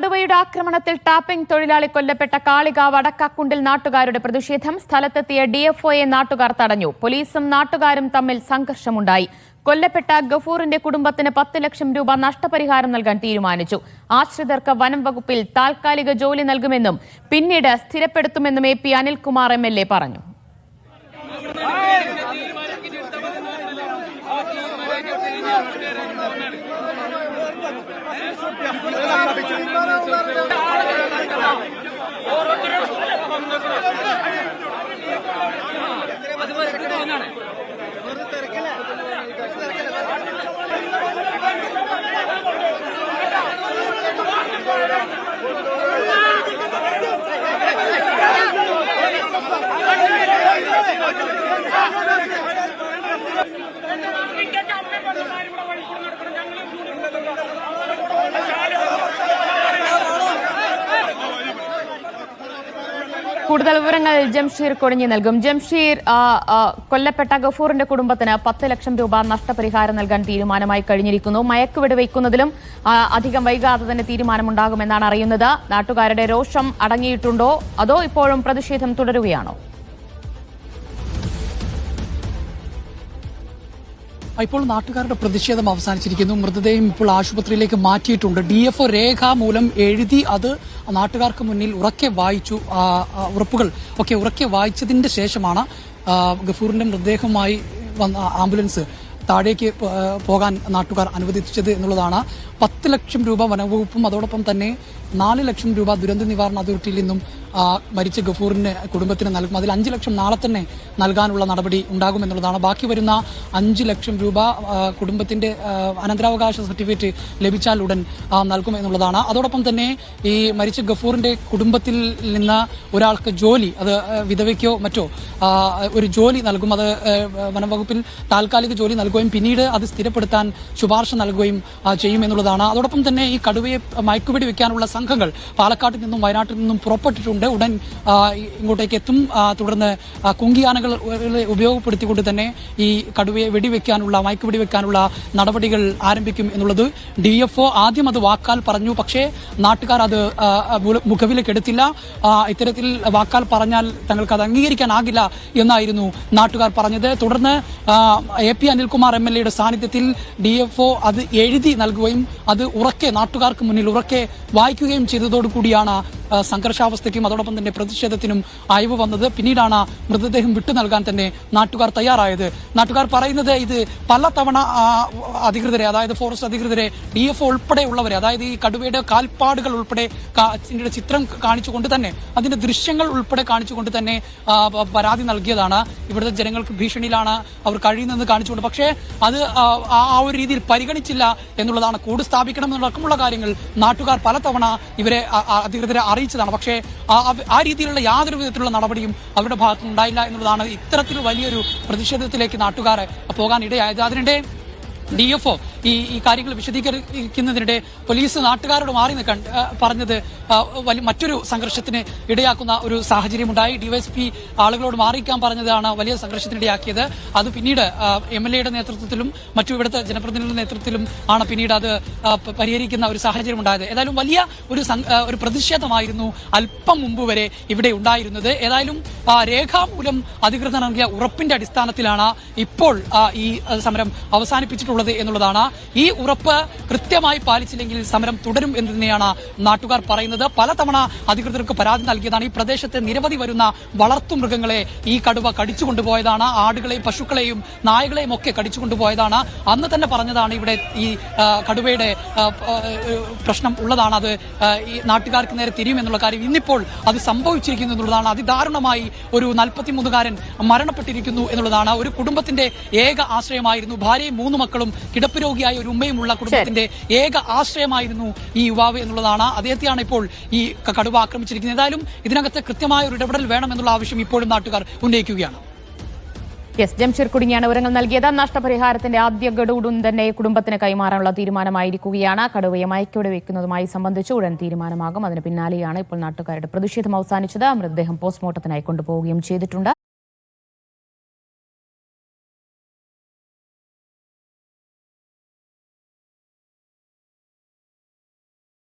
കടുവയുടെ ആക്രമണത്തിൽ ടാപ്പിംഗ് തൊഴിലാളി കൊല്ലപ്പെട്ട കാളികാവ് അടക്കാക്കുണ്ടിൽ നാട്ടുകാരുടെ പ്രതിഷേധം. സ്ഥലത്തെത്തിയ ഡിഎഫ്ഒയെ നാട്ടുകാർ തടഞ്ഞു. പോലീസും നാട്ടുകാരും തമ്മിൽ സംഘർഷമുണ്ടായി. കൊല്ലപ്പെട്ട ഗഫൂറിന്റെ കുടുംബത്തിന് 10 ലക്ഷം രൂപ നഷ്ടപരിഹാരം നൽകാൻ തീരുമാനിച്ചു. ആശ്രിതർക്ക് വനം വകുപ്പിൽ താൽക്കാലിക ജോലി നൽകുമെന്നും പിന്നീട് സ്ഥിരപ്പെടുത്തുമെന്നും AP അനിൽകുമാർ MLA പറഞ്ഞു. കൂടുതൽ വിവരങ്ങൾ ജംഷീർ കൊടിഞ്ഞി നൽകും. ജംഷീർ, കൊല്ലപ്പെട്ട ഗഫൂറിന്റെ കുടുംബത്തിന് 10 ലക്ഷം രൂപ നഷ്ടപരിഹാരം നൽകാൻ തീരുമാനമായി കഴിഞ്ഞിരിക്കുന്നു. മയക്കുവെടി വയ്ക്കുന്നതിലും അധികം വൈകാതെ തന്നെ തീരുമാനമുണ്ടാകുമെന്നാണ് അറിയുന്നത്. നാട്ടുകാരുടെ രോഷം അടങ്ങിയിട്ടുണ്ടോ അതോ ഇപ്പോഴും പ്രതിഷേധം തുടരുകയാണോ? ഇപ്പോൾ നാട്ടുകാരുടെ പ്രതിഷേധം അവസാനിച്ചിരിക്കുന്നു. മൃതദേഹം ഇപ്പോൾ ആശുപത്രിയിലേക്ക് മാറ്റിയിട്ടുണ്ട്. DFO രേഖാമൂലം എഴുതി അത് നാട്ടുകാർക്ക് മുന്നിൽ ഉറക്കെ വായിച്ചു. ഉറപ്പുകൾ ഒക്കെ ഉറക്കെ വായിച്ചതിന്റെ ശേഷമാണ് ഗഫൂറിന്റെ മൃതദേഹവുമായി വന്ന ആംബുലൻസ് താഴേക്ക് പോകാൻ നാട്ടുകാർ അനുവദിച്ചത് എന്നുള്ളതാണ്. 10 ലക്ഷം രൂപ വനംവകുപ്പും അതോടൊപ്പം തന്നെ 4 ലക്ഷം രൂപ ദുരന്ത നിവാരണ അതോറിറ്റിയിൽ നിന്നും മരിച്ച ഗഫൂറിന്റെ കുടുംബത്തിന് നൽകും. അതിൽ 5 ലക്ഷം നാളെ തന്നെ നൽകാനുള്ള നടപടി ഉണ്ടാകുമെന്നുള്ളതാണ്. ബാക്കി വരുന്ന 5 ലക്ഷം രൂപ കുടുംബത്തിന്റെ അനന്തരാവകാശ സർട്ടിഫിക്കറ്റ് ലഭിച്ചാൽ ഉടൻ നൽകുമെന്നുള്ളതാണ്. അതോടൊപ്പം തന്നെ ഈ മരിച്ച ഗഫൂറിന്റെ കുടുംബത്തിൽ നിന്ന് ഒരാൾക്ക് ജോലി, അത് വിധവയ്ക്കോ മറ്റോ ഒരു ജോലി നൽകും. അത് വനംവകുപ്പിൽ താൽക്കാലിക ജോലി നൽകുകയും പിന്നീട് അത് സ്ഥിരപ്പെടുത്താൻ ശുപാർശ നൽകുകയും ചെയ്യുമെന്നുള്ളതാണ്. അതോടൊപ്പം തന്നെ ഈ കടുവയെ മയക്കുവെടി വെക്കാനുള്ള സംഘങ്ങൾ പാലക്കാട്ടിൽ നിന്നും വയനാട്ടിൽ നിന്നും പുറപ്പെട്ടിട്ടുണ്ട്. ഉടൻ ഇങ്ങോട്ടേക്ക് എത്തും. തുടർന്ന് കുങ്കിയാനകൾ ഉപയോഗപ്പെടുത്തിക്കൊണ്ട് തന്നെ ഈ കടുവയെ വെടിവെക്കാനുള്ള മയക്കുവെടി വെക്കാനുള്ള നടപടികൾ ആരംഭിക്കും എന്നുള്ളത് DFO ആദ്യം അത് വാക്കാൽ പറഞ്ഞു. പക്ഷേ നാട്ടുകാർ അത് മുഖവിലേക്ക് എടുത്തില്ല. ഇത്തരത്തിൽ വാക്കാൽ പറഞ്ഞാൽ തങ്ങൾക്ക് അത് അംഗീകരിക്കാനാകില്ല എന്നായിരുന്നു നാട്ടുകാർ പറഞ്ഞത്. തുടർന്ന് AP അനിൽകുമാർ MLA സാന്നിധ്യത്തിൽ DFO അത് എഴുതി നൽകുകയും അത് ഉറക്കെ നാട്ടുകാർക്ക് മുന്നിൽ ഉറക്കെ വായിക്കുകയും ചെയ്തതോടുകൂടിയാണ് സംഘർഷാവസ്ഥയ്ക്കും അതോടൊപ്പം തന്നെ പ്രതിഷേധത്തിനും അയവ് വന്നത്. പിന്നീടാണ് മൃതദേഹം വിട്ടു നൽകാൻ തന്നെ നാട്ടുകാർ തയ്യാറായത്. നാട്ടുകാർ പറയുന്നത് ഇത് പലതവണ അധികൃതരെ, അതായത് ഫോറസ്റ്റ് അധികൃതരെ, DFO ഉൾപ്പെടെയുള്ളവരെ, അതായത് ഈ കടുവയുടെ കാൽപ്പാടുകൾ ഉൾപ്പെടെ ചിത്രം കാണിച്ചുകൊണ്ട് തന്നെ അതിന്റെ ദൃശ്യങ്ങൾ ഉൾപ്പെടെ കാണിച്ചുകൊണ്ട് തന്നെ പരാതി നൽകിയതാണ്. ഇവിടുത്തെ ജനങ്ങൾക്ക് ഭീഷണിയിലാണ് അവർ കഴിയുന്നതെന്ന് കാണിച്ചുകൊണ്ട്. പക്ഷേ അത് ആ ഒരു രീതിയിൽ പരിഗണിച്ചില്ല എന്നുള്ളതാണ്. കൂട് സ്ഥാപിക്കണം എന്നടക്കമുള്ള കാര്യങ്ങൾ നാട്ടുകാർ പലതവണ ഇവരെ അധികൃതരെ അറിയിച്ചതാണ്. പക്ഷേ ആ രീതിയിലുള്ള യാതൊരു വിധത്തിലുള്ള നടപടിയും അവരുടെ ഭാഗത്തുനിന്ന് ഉണ്ടായില്ല എന്നുള്ളതാണ് ഇത്തരത്തിൽ വലിയൊരു പ്രതിഷേധത്തിലേക്ക് നാട്ടുകാർ പോകാൻ ഇടയായത്. അതിനിടെ DFO ഈ കാര്യങ്ങൾ വിശദീകരിക്കുന്നതിനിടെ പോലീസ് നാട്ടുകാരോട് മാറി നിൽക്കാൻ പറഞ്ഞത് മറ്റൊരു സംഘർഷത്തിന് ഇടയാക്കുന്ന ഒരു സാഹചര്യമുണ്ടായി. DYSP ആളുകളോട് മാറിക്കാൻ പറഞ്ഞതാണ് വലിയ സംഘർഷത്തിനിടയാക്കിയത്. അത് പിന്നീട് MLA നേതൃത്വത്തിലും മറ്റു ഇവിടുത്തെ ജനപ്രതിനിധികളുടെ നേതൃത്വത്തിലും ആണ് പിന്നീട് അത് പരിഹരിക്കുന്ന ഒരു സാഹചര്യം ഉണ്ടായത്. ഏതായാലും വലിയ ഒരു പ്രതിഷേധമായിരുന്നു അല്പം മുമ്പ് വരെ ഇവിടെ ഉണ്ടായിരുന്നത്. ഏതായാലും രേഖാമൂലം അധികൃതർ നൽകിയ ഉറപ്പിന്റെ അടിസ്ഥാനത്തിലാണ് ഇപ്പോൾ ഈ സമരം അവസാനിപ്പിച്ചിട്ടുള്ളത് എന്നുള്ളതാണ്. ഈ ഉറപ്പ് കൃത്യമായി പാലിച്ചില്ലെങ്കിൽ സമരം തുടരും എന്ന് തന്നെയാണ് നാട്ടുകാർ പറയുന്നത്. പലതവണ അധികൃതർക്ക് പരാതി നൽകിയതാണ്. ഈ പ്രദേശത്തെ നിരവധി വരുന്ന വളർത്തുമൃഗങ്ങളെ ഈ കടുവ കടിച്ചുകൊണ്ടുപോയതാണ്. ആടുകളെയും പശുക്കളെയും നായകളെയും ഒക്കെ കടിച്ചുകൊണ്ടുപോയതാണ്. അന്ന് തന്നെ പറഞ്ഞതാണ് ഇവിടെ ഈ കടുവയുടെ പ്രശ്നം ഉള്ളതാണ്, അത് ഈ നാട്ടുകാർക്ക് നേരെ തിരിയുമെന്നുള്ള കാര്യം. ഇന്നിപ്പോൾ അത് സംഭവിച്ചിരിക്കുന്നു എന്നുള്ളതാണ്. അതിദാരുണമായി ഒരു 43-കാരൻ മരണപ്പെട്ടിരിക്കുന്നു എന്നുള്ളതാണ്. ഒരു കുടുംബത്തിന്റെ ഏക ആശ്രയമായിരുന്നു. ഭാര്യയും 3 മക്കളും കിടപ്പ് രോഗിയായ ഒരു ഉമ്മയുമുള്ള കുടുംബത്തിന്റെ ഏക ആശ്രയമായിരുന്നു ഈ യുവാവ് എന്നുള്ളതാണ്. അദ്ദേഹത്തെയാണ് ഇപ്പോൾ ഈ കടുവ ആക്രമിച്ചിരിക്കുന്നത്. ഏതായാലും ഇതിനകത്ത് കൃത്യമായ ഒരു ഇടപെടൽ വേണമെന്നുള്ള ആവശ്യം ഇപ്പോഴും നാട്ടുകാർ ഉന്നയിക്കുകയാണ്. ജംഷീർ കുടുങ്ങിയാണ് വിവരങ്ങൾ നൽകിയത്. നഷ്ടപരിഹാരത്തിന്റെ ആദ്യ ഗഡുവും തന്നെ കുടുംബത്തിന് കൈമാറാനുള്ള തീരുമാനമായിരിക്കുകയാണ്. കടുവയെ മയക്കുവെടി വെക്കുന്നതുമായി സംബന്ധിച്ച് ഉടൻ തീരുമാനമാകും. അതിന് പിന്നാലെയാണ് ഇപ്പോൾ നാട്ടുകാരുടെ പ്രതിഷേധം അവസാനിച്ചത്. മൃതദേഹം പോസ്റ്റ്മോർട്ടത്തിനായി കൊണ്ടുപോവുകയും ചെയ്തിട്ടുണ്ട്.